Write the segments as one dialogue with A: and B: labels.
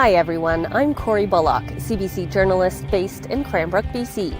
A: Hi everyone, I'm Corey Bullock, CBC journalist based in Cranbrook, BC.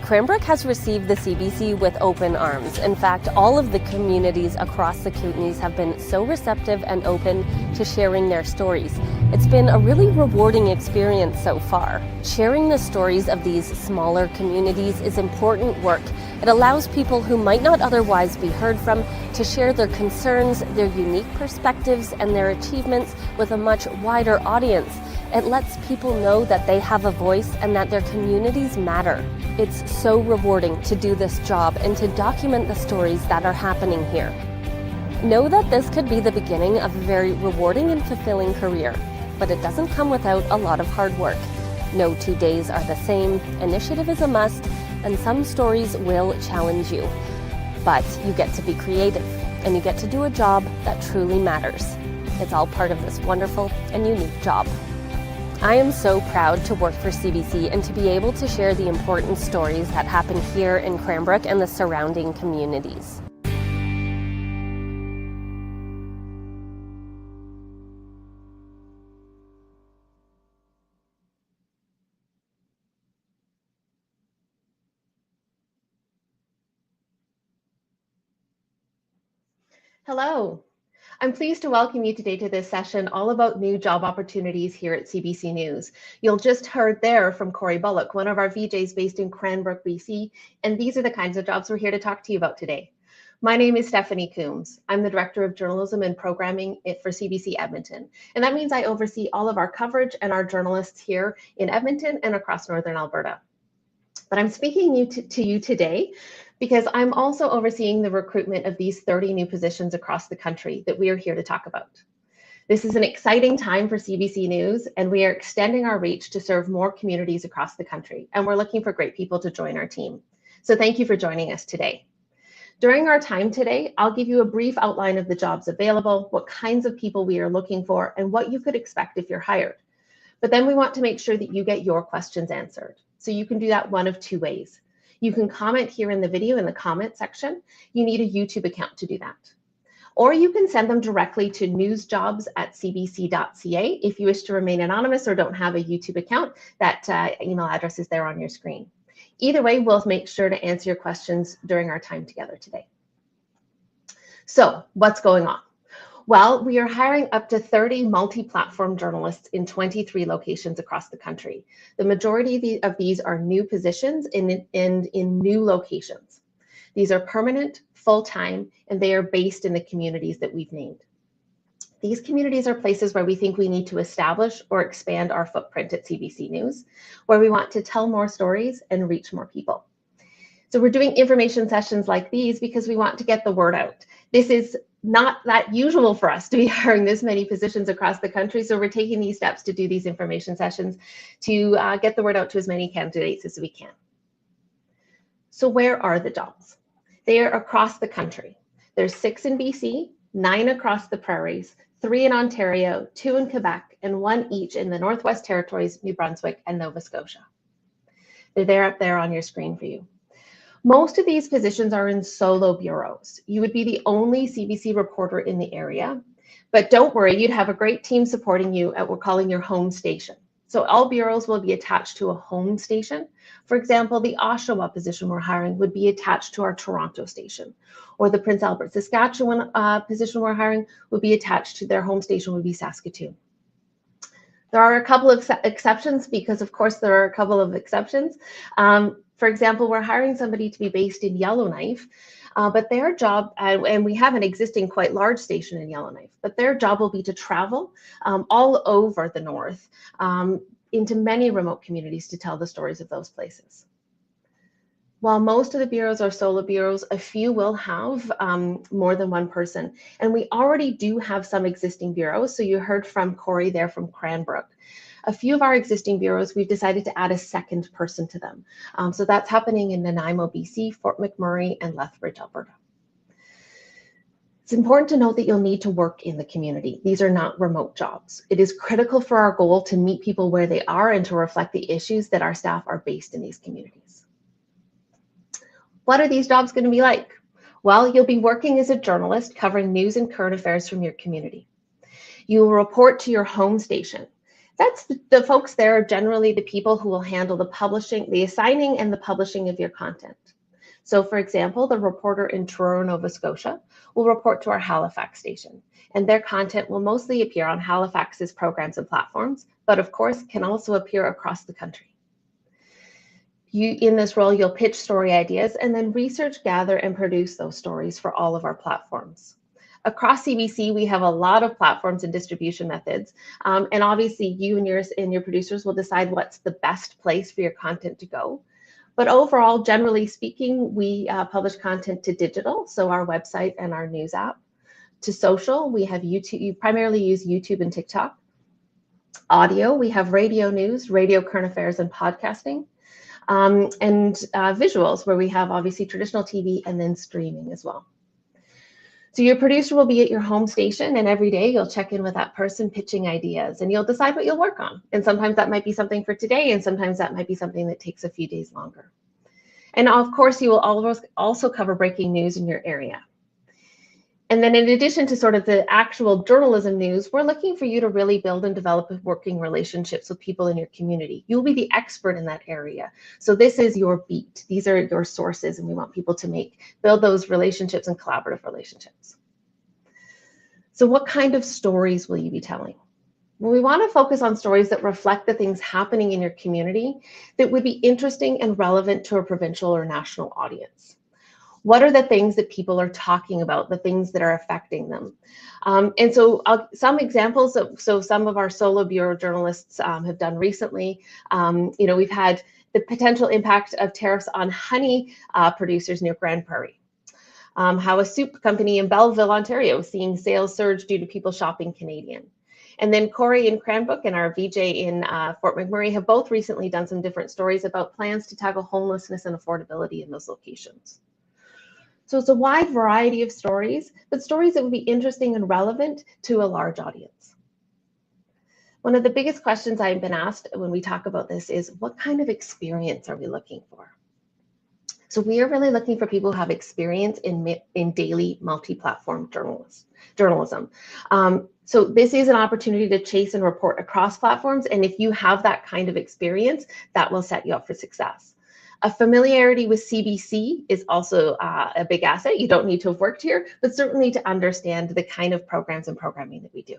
A: Cranbrook has received the CBC with open arms. In fact, all of the communities across the Kootenays have been so receptive and open to sharing their stories. It's been a really rewarding experience so far. Sharing the stories of these smaller communities is important work. It allows people who might not otherwise be heard from to share their concerns, their unique perspectives, and their achievements with a much wider audience. It lets people know that they have a voice and that their communities matter. It's so rewarding to do this job and to document the stories that are happening here. Know that this could be the beginning of a very rewarding and fulfilling career, but it doesn't come without a lot of hard work. No 2 days are the same, initiative is a must, and some stories will challenge you. But you get to be creative, and you get to do a job that truly matters. It's all part of this wonderful and unique job. I am so proud to work for CBC and to be able to share the important stories that happen here in Cranbrook and the surrounding communities.
B: Hello. I'm pleased to welcome you today to this session all about new job opportunities here at CBC News. You'll just heard there from Corey Bullock, one of our VJs based in Cranbrook, BC, and these are the kinds of jobs we're here to talk to you about today. My name is Stephanie Coombs. I'm the Director of Journalism and Programming for CBC Edmonton, and that means I oversee all of our coverage and our journalists here in Edmonton and across Northern Alberta. But I'm speaking to you today because I'm also overseeing the recruitment of these 30 new positions across the country that we are here to talk about. This is an exciting time for CBC News, and we are extending our reach to serve more communities across the country, and we're looking for great people to join our team. So thank you for joining us today. During our time today, I'll give you a brief outline of the jobs available, what kinds of people we are looking for, and what you could expect if you're hired. But then we want to make sure that you get your questions answered. So you can do that one of two ways. You can comment here in the video in the comment section. You need a YouTube account to do that. Or you can send them directly to newsjobs@cbc.ca if you wish to remain anonymous or don't have a YouTube account. That email address is there on your screen. Either way, we'll make sure to answer your questions during our time together today. So what's going on? Well, we are hiring up to 30 multi-platform journalists in 23 locations across the country. The majority of these are new positions in new locations. These are permanent, full-time, and they are based in the communities that we've named. These communities are places where we think we need to establish or expand our footprint at CBC News, where we want to tell more stories and reach more people. So we're doing information sessions like these because we want to get the word out. This is not that usual for us to be hiring this many positions across the country. So we're taking these steps to do these information sessions to get the word out to as many candidates as we can. So where are the jobs? They are across the country. There's 6 in BC, 9 across the prairies, 3 in Ontario, 2 in Quebec, and 1 each in the Northwest Territories, New Brunswick, and Nova Scotia. They're there up there on your screen for you. Most of these positions are in solo bureaus. You would be the only CBC reporter in the area, but don't worry, you'd have a great team supporting you at what we're calling your home station. So all bureaus will be attached to a home station. For example, the Oshawa position we're hiring would be attached to our Toronto station, or the Prince Albert, Saskatchewan position we're hiring would be attached to their home station would be Saskatoon. There are a couple of exceptions because, of course, there are a couple of exceptions. For example, we're hiring somebody to be based in Yellowknife, but their job, and we have an existing quite large station in Yellowknife, but their job will be to travel all over the north into many remote communities to tell the stories of those places. While most of the bureaus are solo bureaus, a few will have more than one person. And we already do have some existing bureaus. So you heard from Corey there from Cranbrook. A few of our existing bureaus, we've decided to add a second person to them. So that's happening in Nanaimo, BC, Fort McMurray, and Lethbridge, Alberta. It's important to note that you'll need to work in the community. These are not remote jobs. It is critical for our goal to meet people where they are and to reflect the issues that our staff are based in these communities. What are these jobs going to be like? Well, you'll be working as a journalist covering news and current affairs from your community. You will report to your home station. That's the folks there are generally the people who will handle the publishing, the assigning and the publishing of your content. So for example, the reporter in Truro, Nova Scotia will report to our Halifax station, and their content will mostly appear on Halifax's programs and platforms, but of course can also appear across the country. In this role, you'll pitch story ideas and then research, gather, and produce those stories for all of our platforms. Across CBC, we have a lot of platforms and distribution methods, and obviously you and your producers will decide what's the best place for your content to go. But overall, generally speaking, we publish content to digital, so our website and our news app. To social, we have YouTube. You primarily use YouTube and TikTok. Audio, we have radio news, radio current affairs, and podcasting. And visuals, where we have obviously traditional TV and then streaming as well. So your producer will be at your home station, and every day you'll check in with that person pitching ideas, and you'll decide what you'll work on. And sometimes that might be something for today, and sometimes that might be something that takes a few days longer. And of course, you will always also cover breaking news in your area. And then in addition to sort of the actual journalism news, we're looking for you to really build and develop working relationships with people in your community. You'll be the expert in that area. So this is your beat. These are your sources, and we want people to build those relationships and collaborative relationships. So what kind of stories will you be telling? Well, we want to focus on stories that reflect the things happening in your community that would be interesting and relevant to a provincial or national audience. What are the things that people are talking about, the things that are affecting them? And so some examples so some of our solo bureau journalists have done recently. We've had the potential impact of tariffs on honey producers near Grand Prairie. How a soup company in Belleville, Ontario, is seeing sales surge due to people shopping Canadian. And then Corey in Cranbrook and our VJ in Fort McMurray have both recently done some different stories about plans to tackle homelessness and affordability in those locations. So it's a wide variety of stories, but stories that would be interesting and relevant to a large audience. One of the biggest questions I've been asked when we talk about this is, what kind of experience are we looking for? So we are really looking for people who have experience in daily multi-platform journalism. So this is an opportunity to chase and report across platforms, and if you have that kind of experience, that will set you up for success. A familiarity with CBC is also a big asset. You don't need to have worked here, but certainly to understand the kind of programs and programming that we do.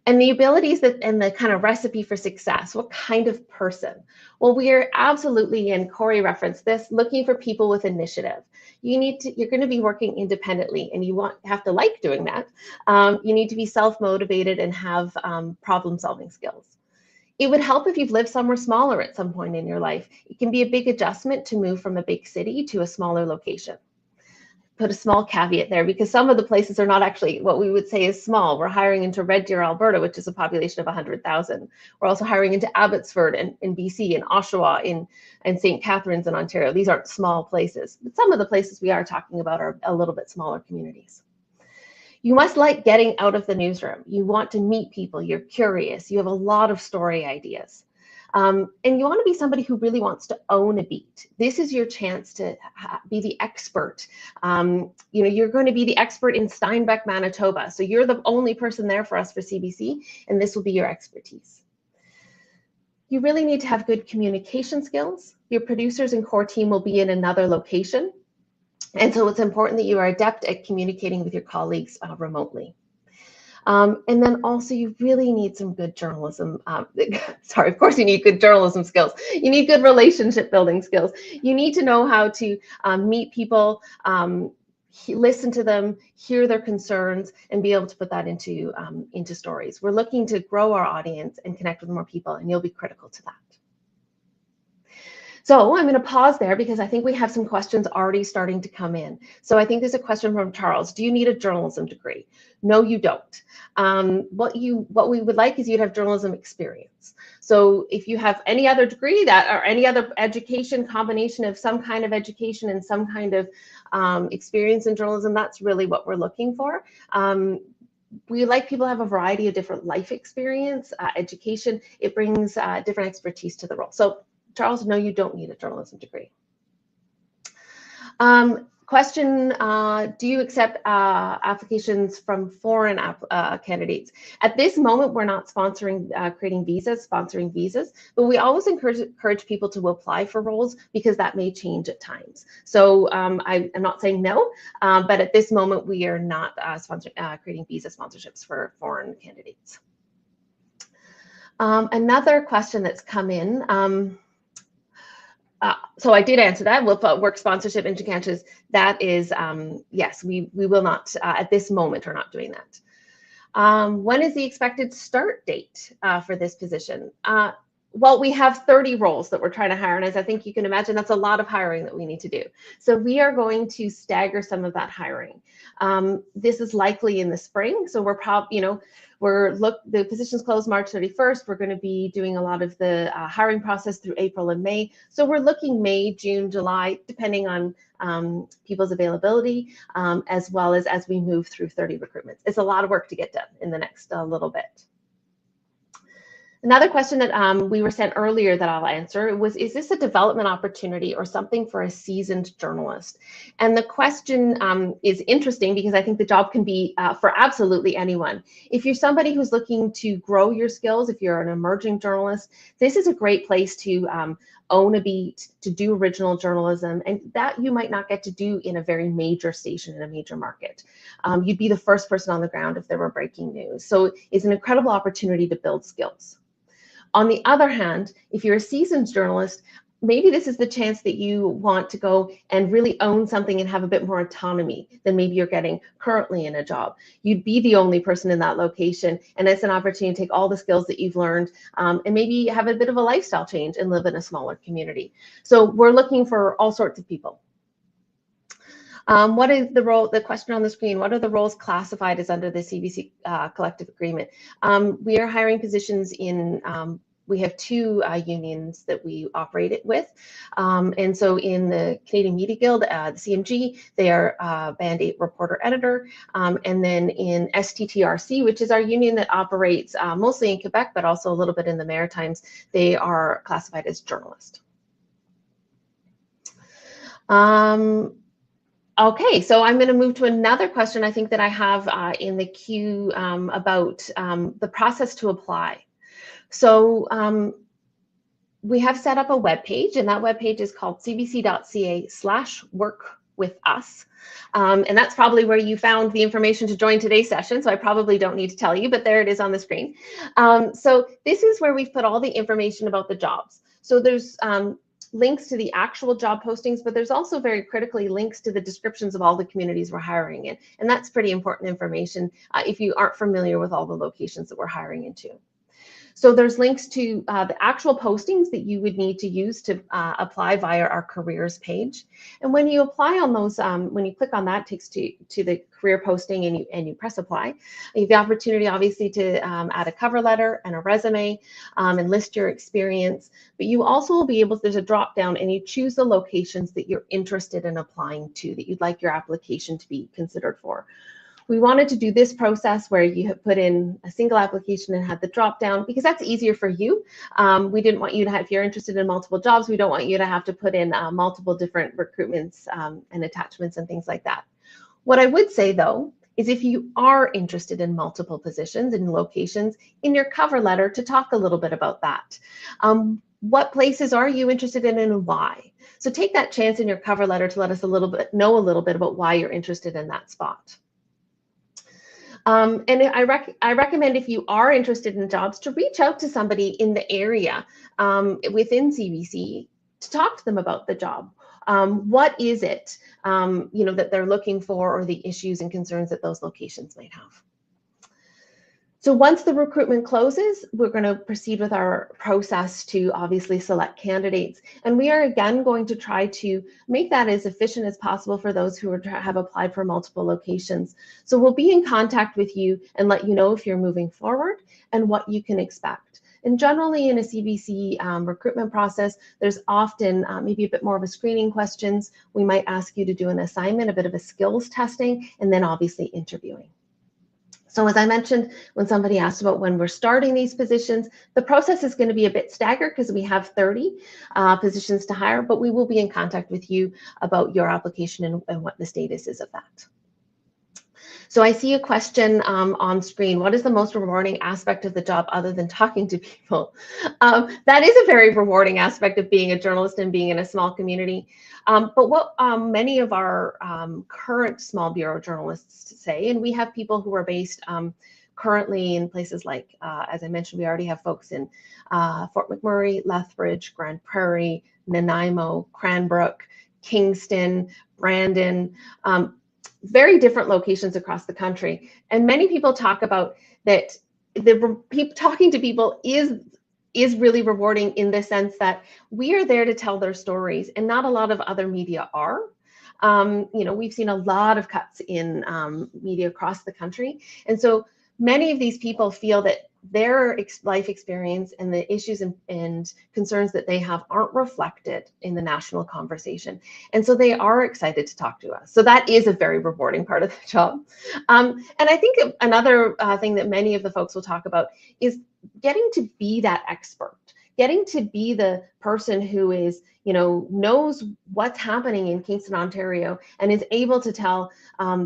B: And the abilities and the kind of recipe for success, what kind of person? Well, we are absolutely, and Corey referenced this, looking for people with initiative. You're going to be working independently, and you have to like doing that. You need to be self-motivated and have problem-solving skills. It would help if you've lived somewhere smaller at some point in your life. It can be a big adjustment to move from a big city to a smaller location. Put a small caveat there, because some of the places are not actually what we would say is small. We're hiring into Red Deer, Alberta, which is a population of 100,000. We're also hiring into Abbotsford in BC, and Oshawa and St. Catharines in Ontario. These aren't small places, but some of the places we are talking about are a little bit smaller communities. You must like getting out of the newsroom. You want to meet people. You're curious. You have a lot of story ideas. And you want to be somebody who really wants to own a beat. This is your chance to be the expert. You're going to be the expert in Steinbeck, Manitoba. So you're the only person there for us for CBC, and this will be your expertise. You really need to have good communication skills. Your producers and core team will be in another location. And so it's important that you are adept at communicating with your colleagues remotely. And then also you really need some good journalism. Of course you need good journalism skills. You need good relationship building skills. You need to know how to meet people, listen to them, hear their concerns, and be able to put that into stories. We're looking to grow our audience and connect with more people, and you'll be critical to that. So I'm going to pause there because I think we have some questions already starting to come in. So I think there's a question from Charles. Do you need a journalism degree? No, you don't. What we would like is you'd have journalism experience. So if you have any other degree or any other education, combination of some kind of education and some kind of experience in journalism, that's really what we're looking for. We like people to have a variety of different life experience, education. It brings different expertise to the role. So Charles, no, you don't need a journalism degree. Question, do you accept applications from foreign candidates? At this moment, we're not sponsoring, sponsoring visas, but we always encourage people to apply for roles because that may change at times. So I'm not saying no, but at this moment, we are not creating visa sponsorships for foreign candidates. Another question that's come in, so I did answer that. We'll put work sponsorship into candidates. That is, yes, we will not, at this moment, we're not doing that. When is the expected start date for this position? Well, we have 30 roles that we're trying to hire, and as I think you can imagine, that's a lot of hiring that we need to do. So we are going to stagger some of that hiring. This is likely in the spring, so we're probably, the positions close March 31st. We're going to be doing a lot of the hiring process through April and May. So we're looking May, June, July, depending on people's availability, as well as we move through 30 recruitments. It's a lot of work to get done in the next little bit. Another question that we were sent earlier that I'll answer was, is this a development opportunity or something for a seasoned journalist? And the question is interesting because I think the job can be for absolutely anyone. If you're somebody who's looking to grow your skills, if you're an emerging journalist, this is a great place to own a beat, to do original journalism, and that you might not get to do in a very major station in a major market. You'd be the first person on the ground if there were breaking news. So it's an incredible opportunity to build skills. On the other hand, if you're a seasoned journalist, maybe this is the chance that you want to go and really own something and have a bit more autonomy than maybe you're getting currently in a job. You'd be the only person in that location, and it's an opportunity to take all the skills that you've learned and maybe have a bit of a lifestyle change and live in a smaller community. So we're looking for all sorts of people. What is the role, the question on the screen, what are the roles classified as under the CBC collective agreement? We are hiring positions in, we have two unions that we operate it with. And so in the Canadian Media Guild, the CMG, they are Band 8 reporter editor. And then in STTRC, which is our union that operates mostly in Quebec, but also a little bit in the Maritimes, they are classified as journalist. Okay, so I'm going to move to another question I think that I have in the queue about the process to apply. So we have set up a web page, and that web page is called cbc.ca/workwithus. And that's probably where you found the information to join today's session, so I probably don't need to tell you, but there it is on the screen. So this is where we've put all the information about the jobs. So there's links to the actual job postings, but there's also very critically links to the descriptions of all the communities we're hiring in. And that's pretty important information if you aren't familiar with all the locations that we're hiring into. So there's links to the actual postings that you would need to use to apply via our careers page. And when you apply on those, when you click on that, it takes to the career posting and you press apply. You have the opportunity, obviously, to add a cover letter and a resume and list your experience. But you also will be able to, there's a drop down and you choose the locations that you're interested in applying to, that you'd like your application to be considered for. We wanted to do this process where you put in a single application and had the drop down because that's easier for you. We didn't want you to have, if you're interested in multiple jobs, we don't want you to have to put in multiple different recruitments and attachments and things like that. What I would say though, is if you are interested in multiple positions and locations, in your cover letter to talk a little bit about that. What places are you interested in and why? So take that chance in your cover letter to let us know a little bit about why you're interested in that spot. And I recommend, if you are interested in jobs, to reach out to somebody in the area within CBC to talk to them about the job. What is it, that they're looking for, or the issues and concerns that those locations might have. So once the recruitment closes, we're going to proceed with our process to obviously select candidates. And we are again going to try to make that as efficient as possible for those who have applied for multiple locations. So we'll be in contact with you and let you know if you're moving forward and what you can expect. And generally in a CBC recruitment process, there's often maybe a bit more of a screening questions. We might ask you to do an assignment, a bit of a skills testing, and then obviously interviewing. So as I mentioned, when somebody asked about when we're starting these positions, the process is going to be a bit staggered because we have 30 positions to hire, but we will be in contact with you about your application and what the status is of that. So I see a question on screen. What is the most rewarding aspect of the job other than talking to people? That is a very rewarding aspect of being a journalist and being in a small community. But what many of our current small bureau journalists say, and we have people who are based currently in places like, as I mentioned, we already have folks in Fort McMurray, Lethbridge, Grand Prairie, Nanaimo, Cranbrook, Kingston, Brandon, very different locations across the country. And many people talk about that talking to people is really rewarding in the sense that we are there to tell their stories, and not a lot of other media are. We've seen a lot of cuts in media across the country. And so many of these people feel that their life experience and the issues and concerns that they have aren't reflected in the national conversation. And so they are excited to talk to us. So that is a very rewarding part of the job. And I think another thing that many of the folks will talk about is getting to be that expert, getting to be the person who is, knows what's happening in Kingston, Ontario, and is able to tell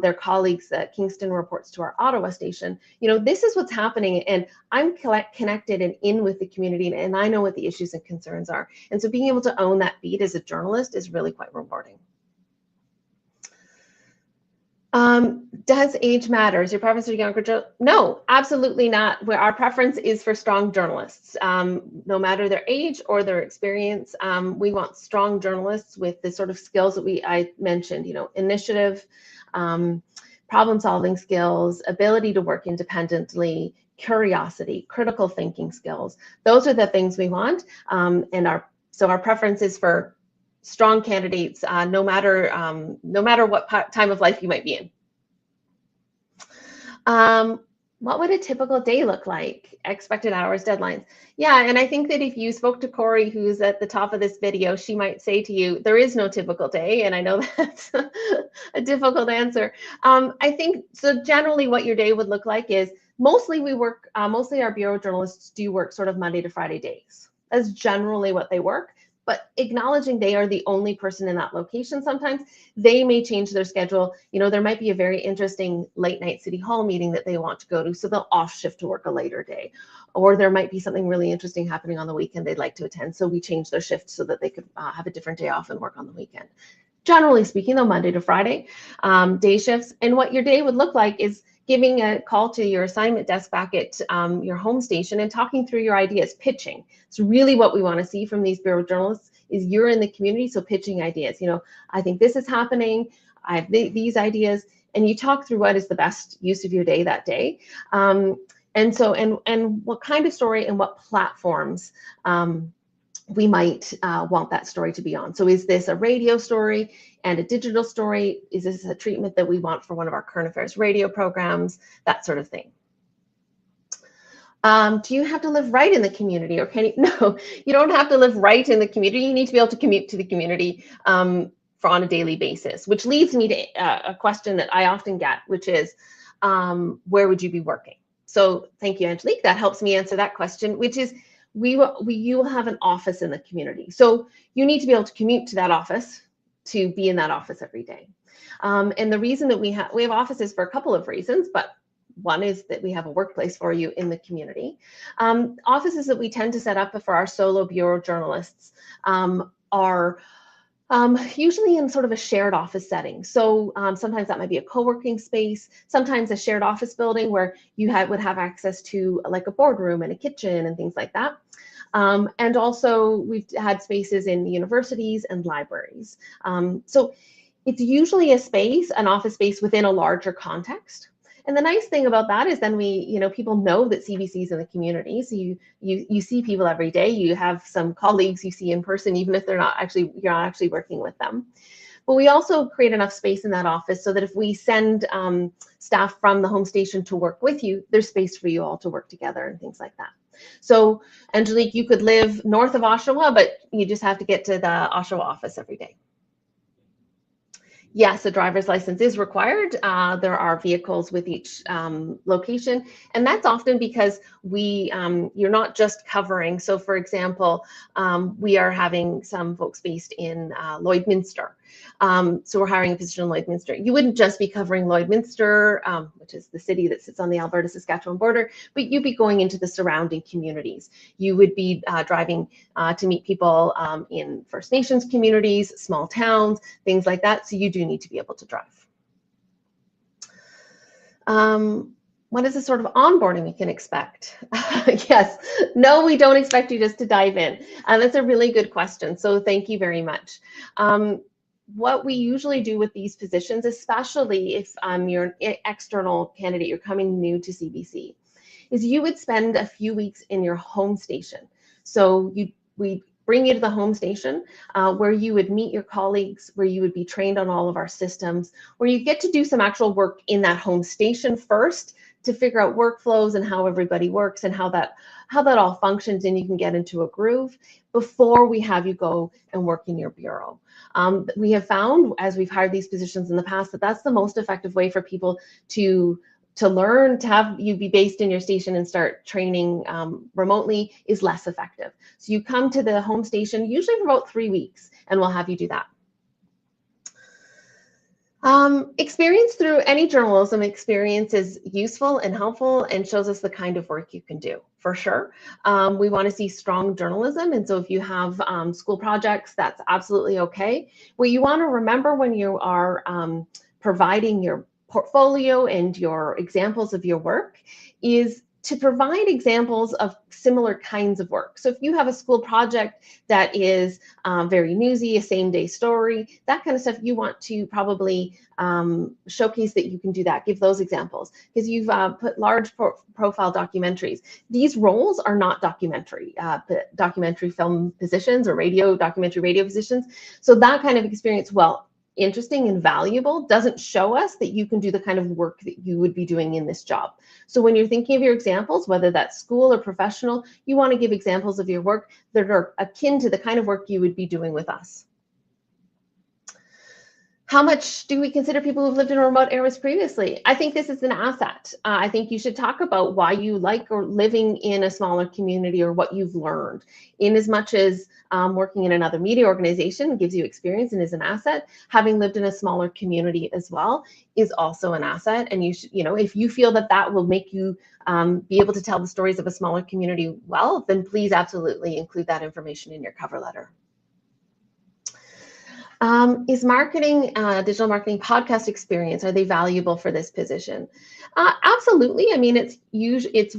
B: their colleagues that Kingston reports to our Ottawa station, this is what's happening, and I'm connected and in with the community, and I know what the issues and concerns are. And so being able to own that beat as a journalist is really quite rewarding. Does age matter? Is your preference for younger? No, absolutely not. Where our preference is for strong journalists, no matter their age or their experience. We want strong journalists with the sort of skills that I mentioned, initiative, problem-solving skills, ability to work independently, curiosity, critical thinking skills. Those are the things we want. So our preference is for strong candidates, no matter what time of life you might be in. What would a typical day look like? Expected hours, deadlines. Yeah, and I think that if you spoke to Corey, who's at the top of this video, she might say to you, there is no typical day, and I know that's a difficult answer. I think, so generally what your day would look like is, mostly our bureau journalists do work sort of Monday to Friday days. That's generally what they work. But acknowledging they are the only person in that location, sometimes they may change their schedule. There might be a very interesting late night city hall meeting that they want to go to, so they'll off shift to work a later day. Or there might be something really interesting happening on the weekend they'd like to attend, so we change their shift so that they could have a different day off and work on the weekend. Generally speaking, though, Monday to Friday, day shifts. And what your day would look like is giving a call to your assignment desk back at your home station and talking through your ideas, pitching. It's really what we want to see from these bureau journalists is you're in the community, so pitching ideas. I think this is happening, I have these ideas, and you talk through what is the best use of your day that day. And what kind of story and what platforms we might want that story to be on. So is this a radio story and a digital story? Is this a treatment that we want for one of our current affairs radio programs? That sort of thing. Do you have to live right in the community, or can you? No, you don't have to live right in the community. You need to be able to commute to the community on a daily basis, which leads me to a question that I often get, which is, where would you be working? So thank you, Angelique. That helps me answer that question, which is, you will have an office in the community. So you need to be able to commute to that office to be in that office every day. And the reason that we have offices for a couple of reasons, but one is that we have a workplace for you in the community. Offices that we tend to set up for our solo bureau journalists are usually in sort of a shared office setting. So sometimes that might be a co-working space, sometimes a shared office building where you would have access to like a boardroom and a kitchen and things like that. And also we've had spaces in universities and libraries. So it's usually an office space within a larger context. And the nice thing about that is then people know that CBC is in the community. So you see people every day. You have some colleagues you see in person, even if you're not actually working with them. But we also create enough space in that office so that if we send staff from the home station to work with you, there's space for you all to work together and things like that. So Angelique, you could live north of Oshawa, but you just have to get to the Oshawa office every day. Yes, a driver's license is required. There are vehicles with each location, and that's often because you're not just covering. So, for example, we are having some folks based in Lloydminster. So we're hiring a position in Lloydminster. You wouldn't just be covering Lloydminster, which is the city that sits on the Alberta-Saskatchewan border, but you'd be going into the surrounding communities. You would be driving to meet people in First Nations communities, small towns, things like that. So you do need to be able to drive. What is the sort of onboarding we can expect? Yes, no, we don't expect you just to dive in. That's a really good question. So thank you very much. What we usually do with these positions, especially if you're an external candidate, you're coming new to CBC, is you would spend a few weeks in your home station. So we bring you to the home station where you would meet your colleagues, where you would be trained on all of our systems, where you get to do some actual work in that home station first to figure out workflows and how everybody works and how that all functions, and you can get into a groove before we have you go and work in your bureau. We have found, as we've hired these positions in the past, that that's the most effective way for people to learn. To have you be based in your station and start training remotely is less effective. So you come to the home station usually for about 3 weeks, and we'll have you do that. Experience through any journalism experience is useful and helpful and shows us the kind of work you can do, for sure. We want to see strong journalism, and so if you have school projects, that's absolutely okay. What you want to remember when you are providing your portfolio and your examples of your work is to provide examples of similar kinds of work. So if you have a school project that is very newsy, a same-day story, that kind of stuff, you want to probably showcase that you can do that, give those examples, because you've put large profile documentaries. These roles are not documentary film positions or documentary radio positions. So that kind of experience, well, interesting and valuable, doesn't show us that you can do the kind of work that you would be doing in this job. So when you're thinking of your examples, whether that's school or professional, you want to give examples of your work that are akin to the kind of work you would be doing with us. How much do we consider people who've lived in remote areas previously? I think this is an asset. I think you should talk about why you like or living in a smaller community or what you've learned. In as much as working in another media organization gives you experience and is an asset, having lived in a smaller community as well is also an asset. And you should, if you feel that that will make you be able to tell the stories of a smaller community well, then please absolutely include that information in your cover letter. Is digital marketing podcast experience, are they valuable for this position? Absolutely. I mean, it's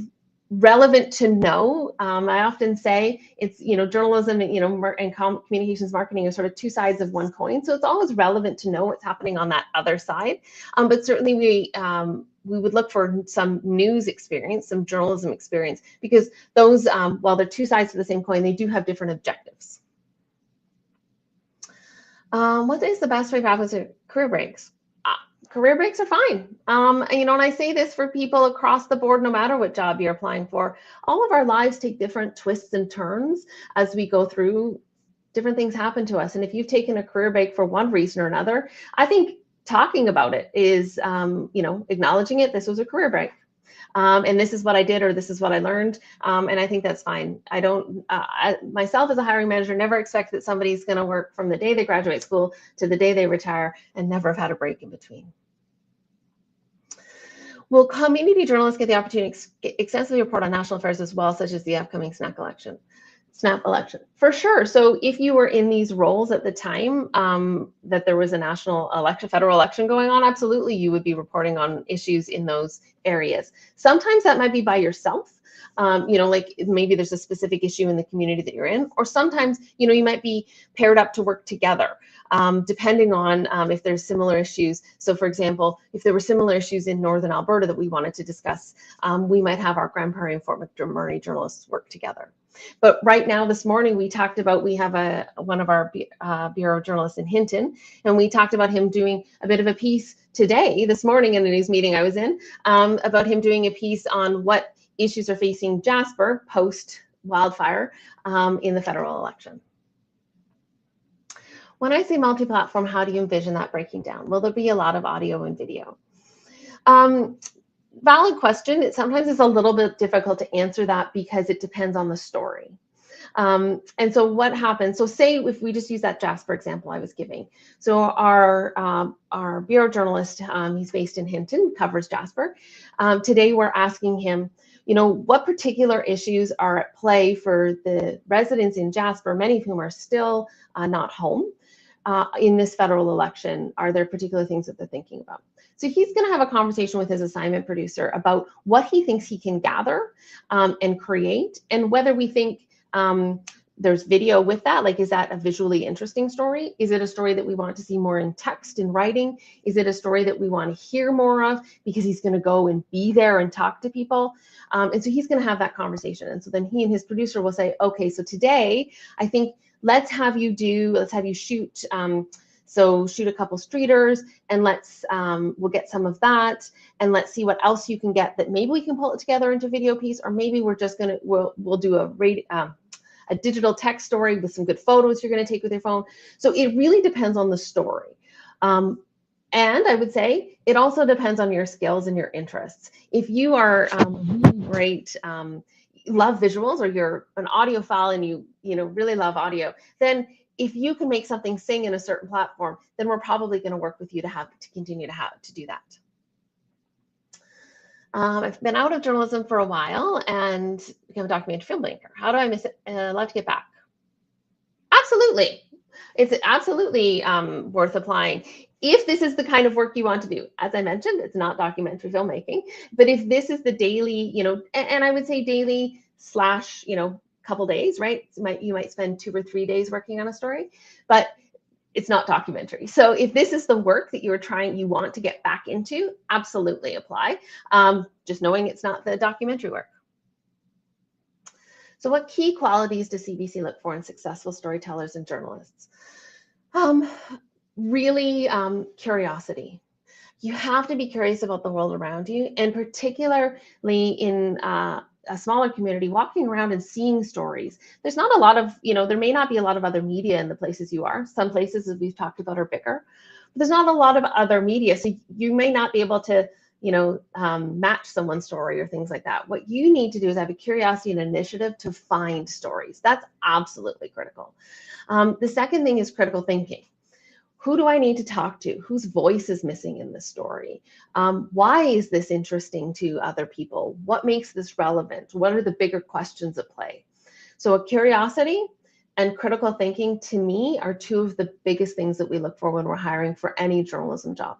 B: relevant to know. I often say it's, journalism and communications marketing are sort of two sides of one coin. So it's always relevant to know what's happening on that other side. But certainly we would look for some news experience, some journalism experience, because those, while they're two sides of the same coin, they do have different objectives. What is the best way for applicants to career breaks? Career breaks are fine. And I say this for people across the board, no matter what job you're applying for. All of our lives take different twists and turns as we go through. Different things happen to us. And if you've taken a career break for one reason or another, I think talking about it is, acknowledging it. This was a career break. And this is what I did, or this is what I learned. And I think that's fine. I don't, myself as a hiring manager, never expect that somebody's going to work from the day they graduate school to the day they retire and never have had a break in between. Will community journalists get the opportunity to extensively report on national affairs as well, such as the upcoming snap election? For sure. So if you were in these roles at the time that there was a federal election going on, absolutely, you would be reporting on issues in those areas. Sometimes that might be by yourself. Like maybe there's a specific issue in the community that you're in, or sometimes, you might be paired up to work together, depending on if there's similar issues. So for example, if there were similar issues in Northern Alberta that we wanted to discuss, we might have our Grand Prairie and Fort McMurray journalists work together. But right now, this morning, we talked about, we have one of our bureau journalists in Hinton, and we talked about him doing a bit of a piece this morning in a news meeting I was in, about him doing a piece on what issues are facing Jasper post wildfire in the federal election. When I say multi-platform, how do you envision that breaking down? Will there be a lot of audio and video? Valid question. It sometimes is a little bit difficult to answer that because it depends on the story. And so what happens, so say if we just use that Jasper example I was giving. So our bureau journalist, he's based in Hinton, covers Jasper. Today we're asking him, you know, what particular issues are at play for the residents in Jasper, many of whom are still not home in this federal election. Are there particular things that they're thinking about? So he's going to have a conversation with his assignment producer about what he thinks he can gather and create, and whether we think there's video with that. Like, is that a visually interesting story? Is it a story that we want to see more in text, in writing? Is it a story that we want to hear more of because he's going to go and be there and talk to people? And so he's going to have that conversation. And so then he and his producer will say, okay, so today I think let's have you shoot. So shoot a couple streeters, and we'll get some of that, and let's see what else you can get that maybe we can pull it together into a video piece, or maybe we're just gonna we'll do a digital text story with some good photos you're going to take with your phone. So it really depends on the story. And I would say it also depends on your skills and your interests. If you are really great, love visuals, or you're an audiophile and you really love audio, then if you can make something sing in a certain platform, then we're probably going to work with you to continue to do that. I've been out of journalism for a while and become a documentary filmmaker. How do I miss it? Love to get back. Absolutely. It's absolutely worth applying. If this is the kind of work you want to do, as I mentioned, it's not documentary filmmaking, but if this is the daily, and I would say daily / couple days, right? You might spend 2 or 3 days working on a story, but it's not documentary. So if this is the work that you want to get back into, absolutely apply. Just knowing it's not the documentary work. So what key qualities does CBC look for in successful storytellers and journalists? Really, curiosity. You have to be curious about the world around you, and particularly in a smaller community, walking around and seeing stories. There's not a lot of, there may not be a lot of other media in the places you are. Some places, as we've talked about, are bigger, but there's not a lot of other media. So you may not be able to, match someone's story or things like that. What you need to do is have a curiosity and initiative to find stories. That's absolutely critical. The second thing is critical thinking. Who do I need to talk to? Whose voice is missing in this story? Why is this interesting to other people? What makes this relevant? What are the bigger questions at play? So a curiosity and critical thinking, to me, are two of the biggest things that we look for when we're hiring for any journalism job.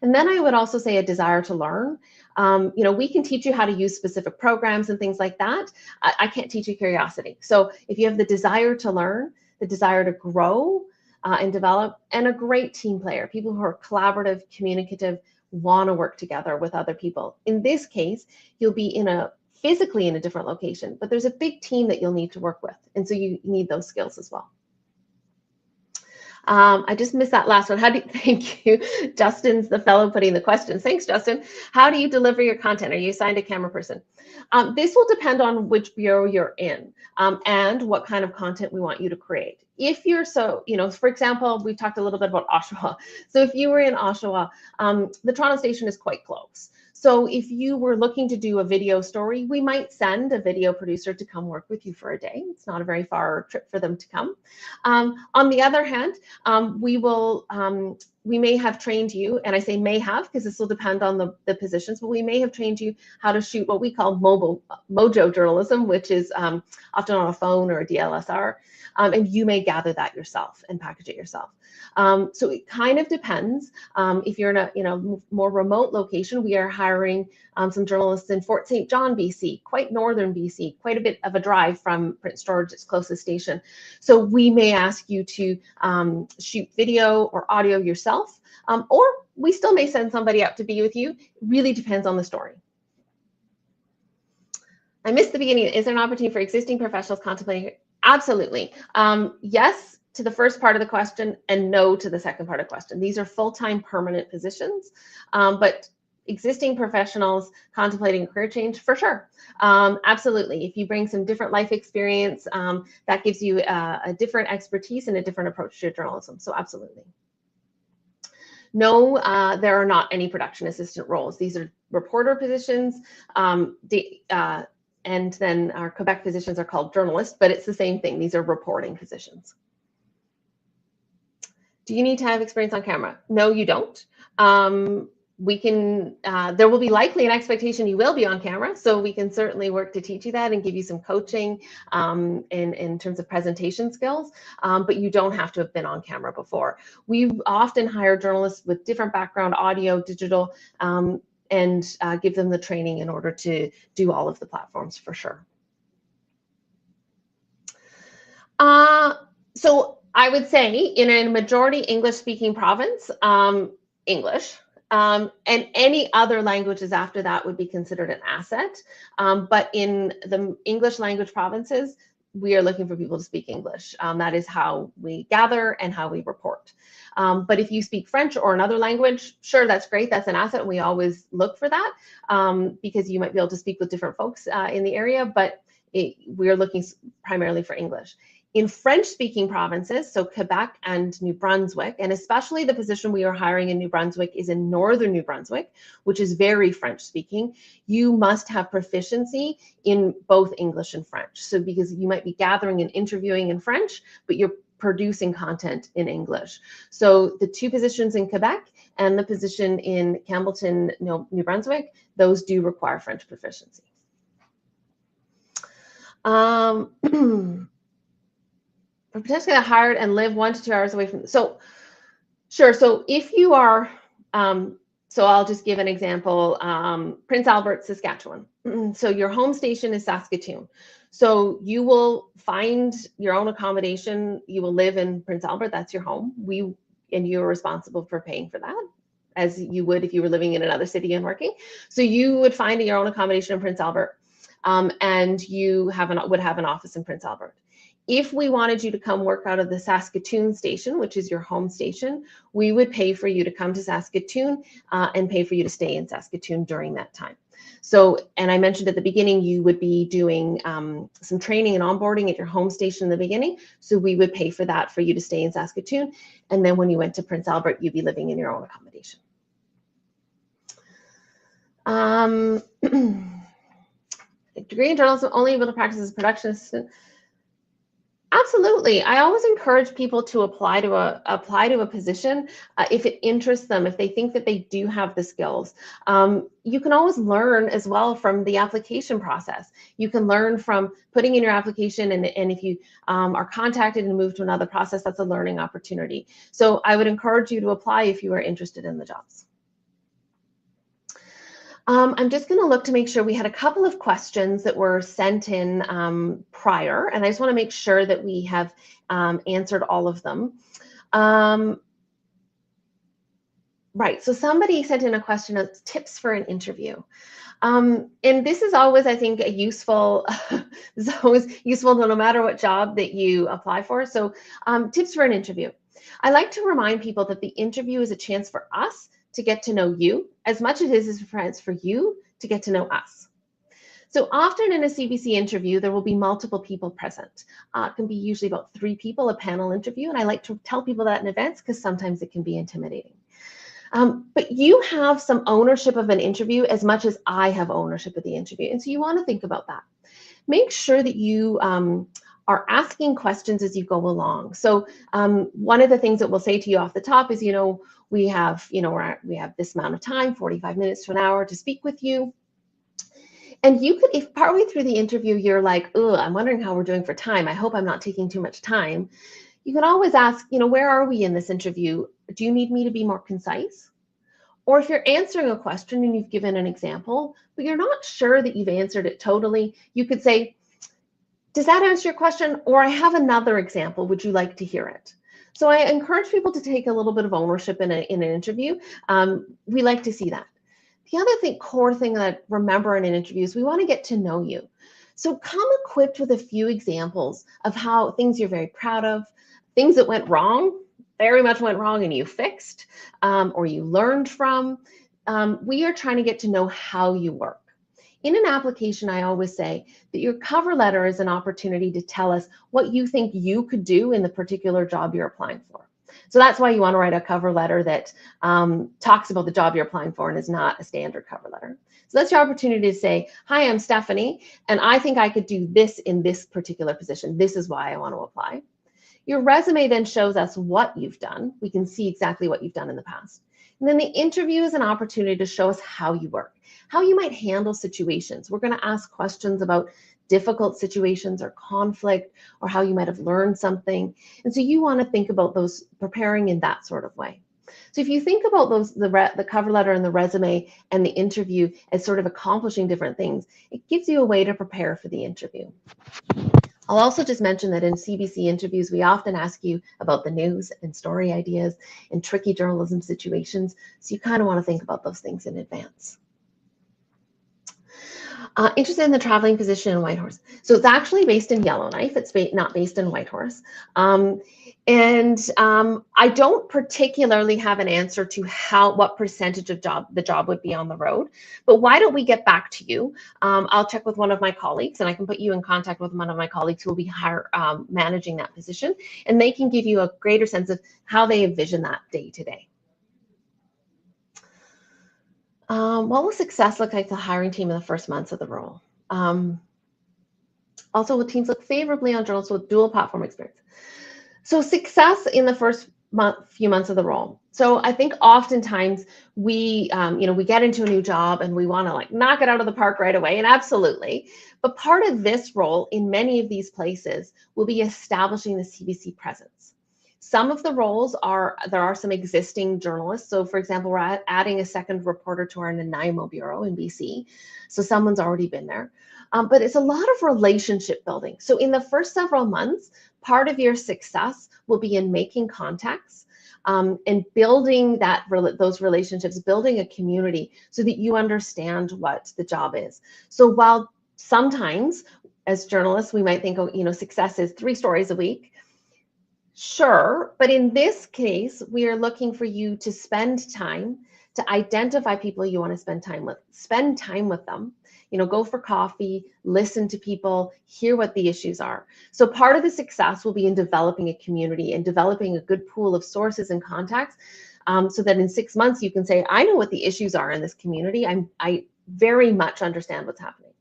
B: And then I would also say a desire to learn. We can teach you how to use specific programs and things like that. I can't teach you curiosity. So if you have the desire to learn, the desire to grow, and develop, and a great team player, people who are collaborative, communicative, want to work together with other people. In this case, you'll be physically in a different location, but there's a big team that you'll need to work with. And so you need those skills as well. I just missed that last one. Thank you. Justin's the fellow putting the questions. Thanks, Justin. How do you deliver your content? Are you assigned a camera person? This will depend on which bureau you're in and what kind of content we want you to create. If you're for example, we've talked a little bit about Oshawa. So if you were in Oshawa, the Toronto station is quite close. So if you were looking to do a video story, we might send a video producer to come work with you for a day. It's not a very far trip for them to come. On the other hand, we may have trained you, and I say may have because this will depend on the positions, but we may have trained you how to shoot what we call mojo journalism, which is often on a phone or a DLSR, and you may gather that yourself and package it yourself. So it kind of depends. If you're in a more remote location, we are hiring some journalists in Fort St. John, BC, quite northern BC, quite a bit of a drive from Prince George, its closest station. So we may ask you to shoot video or audio yourself, or we still may send somebody out to be with you. It really depends on the story. I missed the beginning. Is there an opportunity for existing professionals contemplating? Absolutely. Yes to the first part of the question and no to the second part of the question. These are full-time permanent positions, but existing professionals contemplating a career change, for sure. Absolutely. If you bring some different life experience, that gives you a different expertise and a different approach to journalism. So absolutely. No, there are not any production assistant roles. These are reporter positions. And then our Quebec positions are called journalists, but it's the same thing. These are reporting positions. Do you need to have experience on camera? No, you don't. We can, there will be likely an expectation you will be on camera, so we can certainly work to teach you that and give you some coaching in terms of presentation skills, but you don't have to have been on camera before. We often hire journalists with different background, audio, digital, and give them the training in order to do all of the platforms, for sure. So I would say in a majority English-speaking province, English, and any other languages after that would be considered an asset. But in the English language provinces, we are looking for people to speak English. That is how we gather and how we report. But if you speak French or another language, sure, that's great. That's an asset. We always look for that because you might be able to speak with different folks in the area, but we're looking primarily for English. In French-speaking provinces, so Quebec and New Brunswick, and especially the position we are hiring in New Brunswick is in northern New Brunswick, which is very French-speaking, you must have proficiency in both English and French. So because you might be gathering and interviewing in French, but you're producing content in English. So the two positions in Quebec and the position in Campbellton, New Brunswick, those do require French proficiency. Potentially hired and live 1 to 2 hours away from, so sure. So if you are, so I'll just give an example, Prince Albert, Saskatchewan. So your home station is Saskatoon. So you will find your own accommodation. You will live in Prince Albert, that's your home. And you're responsible for paying for that, as you would if you were living in another city and working. So you would find your own accommodation in Prince Albert, and you would have an office in Prince Albert. If we wanted you to come work out of the Saskatoon station, which is your home station, we would pay for you to come to Saskatoon and pay for you to stay in Saskatoon during that time. So, and I mentioned at the beginning, you would be doing some training and onboarding at your home station in the beginning. So we would pay for that for you to stay in Saskatoon. And then when you went to Prince Albert, you'd be living in your own accommodation. Degree in journalism, only able to practice as a production assistant. Absolutely. I always encourage people to apply to a position if it interests them, if they think that they do have the skills. You can always learn as well from the application process. You can learn from putting in your application, and if you are contacted and move to another process, that's a learning opportunity. So I would encourage you to apply if you are interested in the jobs. I'm just going to look to make sure we had a couple of questions that were sent in prior, and I just want to make sure that we have answered all of them. Right, so somebody sent in a question of tips for an interview. And this is always, I think, a useful, this is always useful no matter what job that you apply for. So tips for an interview. I like to remind people that the interview is a chance for us to get to know you as much as it is a chance for you to get to know us. So often in a CBC interview, there will be multiple people present. It can be usually about 3 people, a panel interview. And I like to tell people that in advance because sometimes it can be intimidating. But you have some ownership of an interview as much as I have ownership of the interview. And so you want to think about that. Make sure that you are asking questions as you go along. So one of the things that we'll say to you off the top is, we have this amount of time, 45 minutes to an hour to speak with you. And you could, if partway through the interview, you're like, I'm wondering how we're doing for time. I hope I'm not taking too much time. You can always ask, where are we in this interview? Do you need me to be more concise? Or if you're answering a question and you've given an example, but you're not sure that you've answered it totally, you could say, does that answer your question? Or I have another example. Would you like to hear it? So I encourage people to take a little bit of ownership in an interview. We like to see that. The other core thing that I remember in an interview is we want to get to know you. So come equipped with a few examples of how things you're very proud of, things that went wrong, very much went wrong and you fixed, or you learned from. we are trying to get to know how you work. In an application, I always say that your cover letter is an opportunity to tell us what you think you could do in the particular job you're applying for. So that's why you want to write a cover letter that talks about the job you're applying for and is not a standard cover letter. So that's your opportunity to say, hi, I'm Stephanie, and I think I could do this in this particular position. This is why I want to apply. Your resume then shows us what you've done. We can see exactly what you've done in the past. And then the interview is an opportunity to show us how you work, how you might handle situations. We're going to ask questions about difficult situations or conflict, or how you might have learned something. And so you want to think about those, preparing in that sort of way. So if you think about those, the cover letter and the resume and the interview as sort of accomplishing different things, it gives you a way to prepare for the interview. I'll also just mention that in CBC interviews, we often ask you about the news and story ideas and tricky journalism situations. So you kind of want to think about those things in advance. Interested in the traveling position in Whitehorse. So it's actually based in Yellowknife. It's not based in Whitehorse. I don't particularly have an answer to what percentage of the job would be on the road, but why don't we get back to you? I'll check with one of my colleagues, and I can put you in contact with one of my colleagues who will be managing that position, and they can give you a greater sense of how they envision that day to day. What will success look like to the hiring team in the first months of the role? Also, will teams look favorably on journalists with dual platform experience? So success in the first few months of the role. So I think oftentimes we get into a new job and we want to like knock it out of the park right away, and absolutely. But part of this role in many of these places will be establishing the CBC presence. Some of the roles there are some existing journalists. So for example, we're adding a second reporter to our Nanaimo bureau in BC. So someone's already been there. But it's a lot of relationship building. So in the first several months, part of your success will be in making contacts and building those relationships, building a community so that you understand what the job is. So while sometimes as journalists, we might think, success is 3 stories a week. Sure, but in this case, we are looking for you to spend time to identify people you want to spend time with them, go for coffee, listen to people, hear what the issues are. So part of the success will be in developing a community and developing a good pool of sources and contacts so that in 6 months you can say, I know what the issues are in this community. I very much understand what's happening.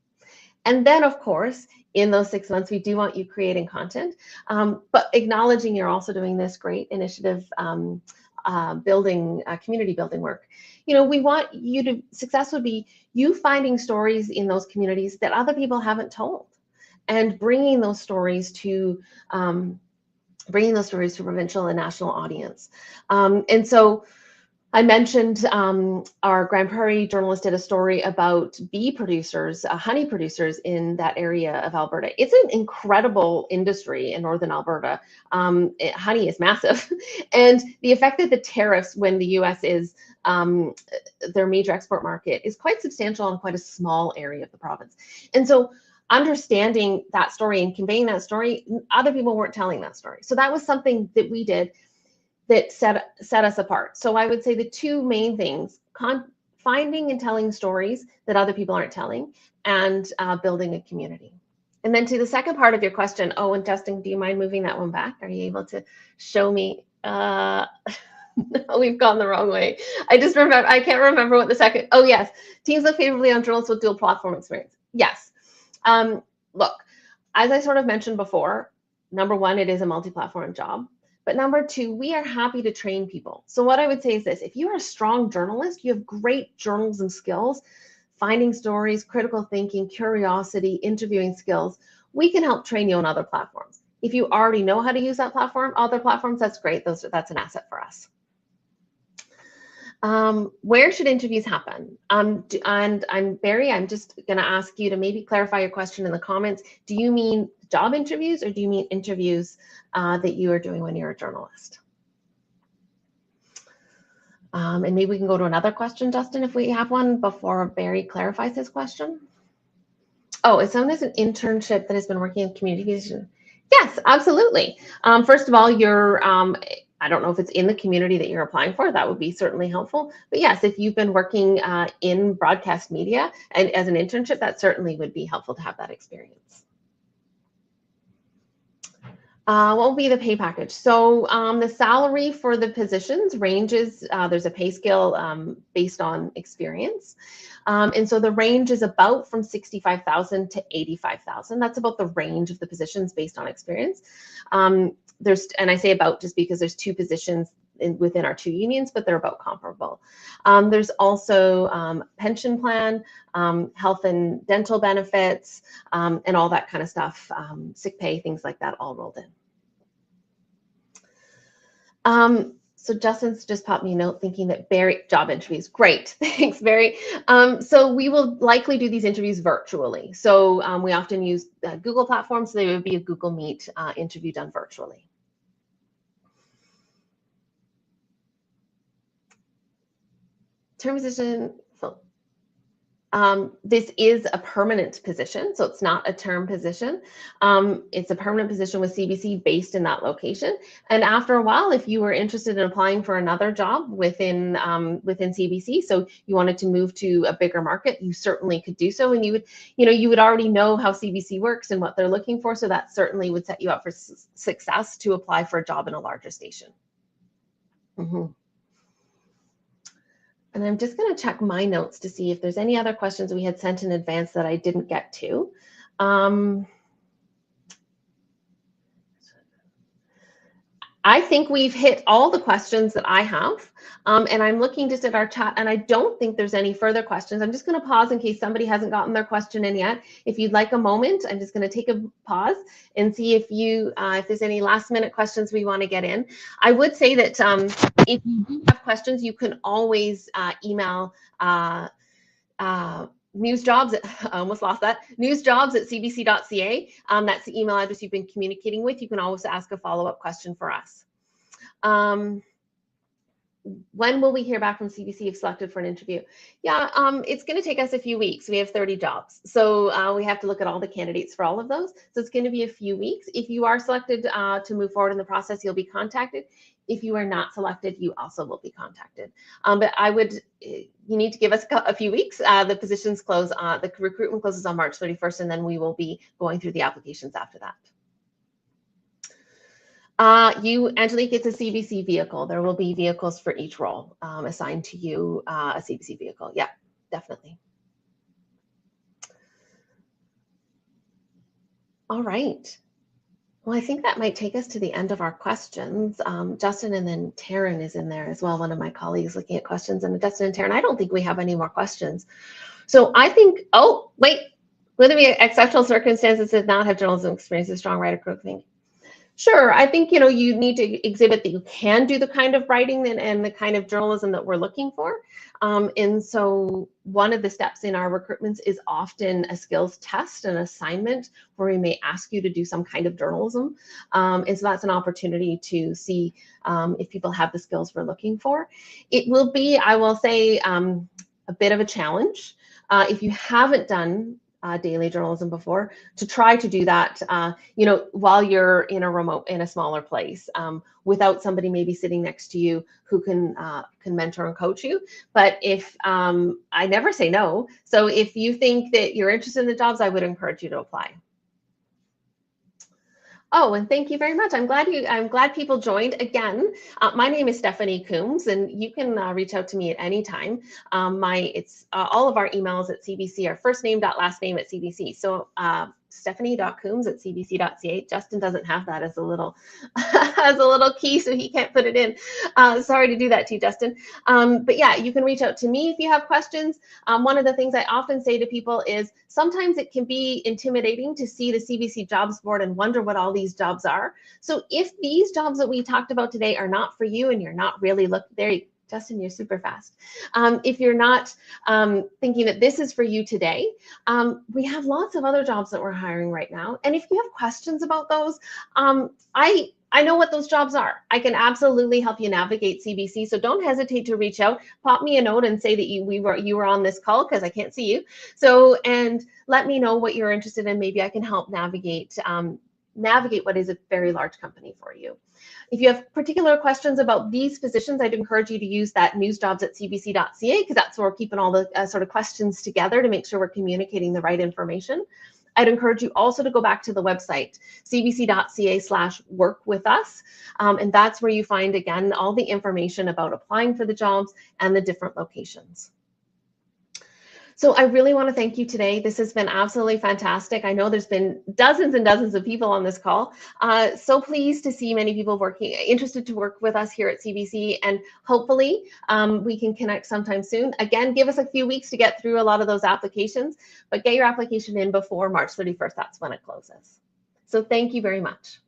B: And then, of course, in those 6 months, we do want you creating content, but acknowledging you're also doing this great initiative community building work. We want you to, success would be you finding stories in those communities that other people haven't told and bringing those stories to provincial and national audience. And so I mentioned our Grand Prairie journalist did a story about bee producers, honey producers in that area of Alberta. It's an incredible industry in northern Alberta. Honey is massive. And the effect that the tariffs, when the US is their major export market, is quite substantial on quite a small area of the province. And so understanding that story and conveying that story, other people weren't telling that story. So that was something that we did that set us apart. So I would say the 2 main things, finding and telling stories that other people aren't telling, and building a community. And then to the second part of your question, and Justin, do you mind moving that one back? Are you able to show me? No, we've gone the wrong way. I can't remember what the second, yes. Teams look favorably on journalists with dual platform experience. Yes. Look, as I sort of mentioned before, number 1, it is a multi-platform job. But number 2, we are happy to train people. So what I would say is this: if you are a strong journalist, you have great journalism skills, finding stories, critical thinking, curiosity, interviewing skills, we can help train you on other platforms. If you already know how to use that platform, other platforms, that's great. That's an asset for us. Where should interviews happen? And Barry, I'm just going to ask you to maybe clarify your question in the comments. Do you mean job interviews, or do you mean interviews that you are doing when you're a journalist? And maybe we can go to another question, Justin, if we have one, before Barry clarifies his question. If someone has an internship that has been working in communication. Yes, absolutely. First of all, I don't know if it's in the community that you're applying for, that would be certainly helpful. But yes, if you've been working in broadcast media and as an internship, that certainly would be helpful to have that experience. What will be the pay package? So the salary for the positions ranges, there's a pay scale based on experience. And so the range is about from 65,000 to 85,000. That's about the range of the positions based on experience. And I say about just because there's two positions within our two unions, but they're about comparable. There's also pension plan, health and dental benefits, and all that kind of stuff, sick pay, things like that, all rolled in. So Justin's just popped me a note thinking that Barry, job interviews, great, thanks Barry. So we will likely do these interviews virtually. So we often use Google platforms, so they would be a Google Meet interview done virtually. Term position, this is a permanent position, so it's not a term position. It's a permanent position with CBC based in that location. And after a while, if you were interested in applying for another job within CBC, so you wanted to move to a bigger market, you certainly could do so. And you would already know how CBC works and what they're looking for, so that certainly would set you up for success to apply for a job in a larger station. And I'm just going to check my notes to see if there's any other questions we had sent in advance that I didn't get to. I think we've hit all the questions that I have, and I'm looking just at our chat, and I don't think there's any further questions. I'm just going to pause in case somebody hasn't gotten their question in yet. If you'd like a moment, I'm just going to take a pause and see if there's any last-minute questions we want to get in. I would say that if you do have questions, you can always email newsjobs, I almost lost that, newsjobs@cbc.ca. That's the email address you've been communicating with. You can always ask a follow-up question for us. When will we hear back from CBC if selected for an interview? Yeah, it's going to take us a few weeks. We have 30 jobs. So we have to look at all the candidates for all of those. So it's going to be a few weeks. If you are selected to move forward in the process, you'll be contacted. If you are not selected, you also will be contacted. But you need to give us a few weeks. The positions close, the recruitment closes on March 31st, and then we will be going through the applications after that. Angelique, it's a CBC vehicle. There will be vehicles for each role assigned to you, a CBC vehicle. Yeah, definitely. All right. Well, I think that might take us to the end of our questions. Justin and then Taryn is in there as well, one of my colleagues looking at questions. And Justin and Taryn, I don't think we have any more questions. So I think, oh, wait, would there be exceptional circumstances that not have journalism experience, a strong writer group thing? Sure, I think you need to exhibit that you can do the kind of writing and the kind of journalism that we're looking for. And so one of the steps in our recruitments is often a skills test, an assignment where we may ask you to do some kind of journalism. And so that's an opportunity to see if people have the skills we're looking for. It will be, I will say, a bit of a challenge if you haven't done daily journalism before, to try to do that, while you're in a smaller place, without somebody maybe sitting next to you who can mentor and coach you. But if I never say no, so if you think that you're interested in the jobs, I would encourage you to apply. Oh, and thank you very much. I'm glad people joined again. My name is Stephanie Coombs, and you can reach out to me at any time. It's all of our emails at CBC are first name last name at CBC. So stephanie.coombs@cbc.ca. Justin doesn't have that as a little key, so he can't put it in. Sorry to do that to you, Justin. But yeah, you can reach out to me if you have questions. One of the things I often say to people is sometimes it can be intimidating to see the CBC jobs board and wonder what all these jobs are. So if these jobs that we talked about today are not for you and you're not really Justin, you're super fast. If you're not thinking that this is for you today, we have lots of other jobs that we're hiring right now. And if you have questions about those, I know what those jobs are. I can absolutely help you navigate CBC. So don't hesitate to reach out. Pop me a note and say that you were on this call, because I can't see you. So, and let me know what you're interested in. Maybe I can help navigate navigate what is a very large company for you. If you have particular questions about these positions, I'd encourage you to use that newsjobs@cbc.ca, because that's where we're keeping all the sort of questions together to make sure we're communicating the right information. I'd encourage you also to go back to the website, cbc.ca/workwithus, and that's where you find, again, all the information about applying for the jobs and the different locations. So I really want to thank you today. This has been absolutely fantastic. I know there's been dozens and dozens of people on this call. So pleased to see many people interested to work with us here at CBC, and hopefully we can connect sometime soon. Again, give us a few weeks to get through a lot of those applications, but get your application in before March 31st. That's when it closes. So thank you very much.